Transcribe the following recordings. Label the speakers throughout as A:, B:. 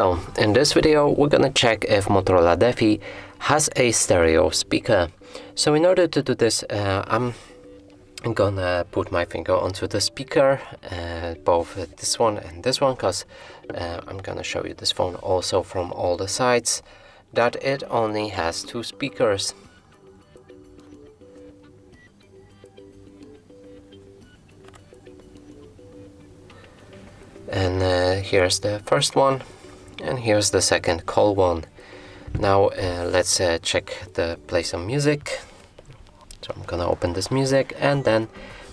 A: So in this video we're gonna check if Motorola Defy has a stereo speaker. So in order to do this, I'm gonna put my finger onto the speaker, both this one and this one, because I'm gonna show you this phone also from all the sides that it only has two speakers. And here's the first one, and here's the second call one. Now let's check the play some music. So I'm gonna open this music and then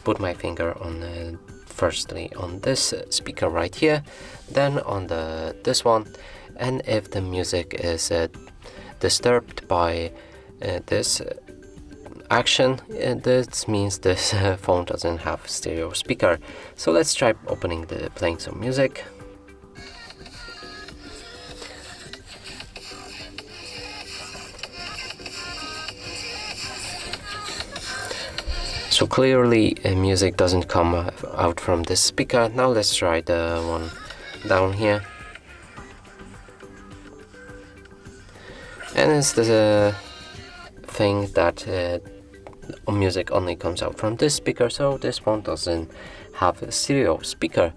A: put my finger on firstly on this speaker right here, then on this one, and if the music is disturbed by this action, this means this phone doesn't have stereo speaker. So let's try playing some music. So clearly music doesn't come out from this speaker. Now let's try the one down here. And it's the thing that music only comes out from this speaker, so this phone doesn't have a stereo speaker.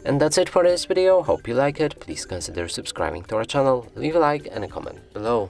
A: And that's it for this video. Hope you like it. Please consider subscribing to our channel, leave a like and a comment below.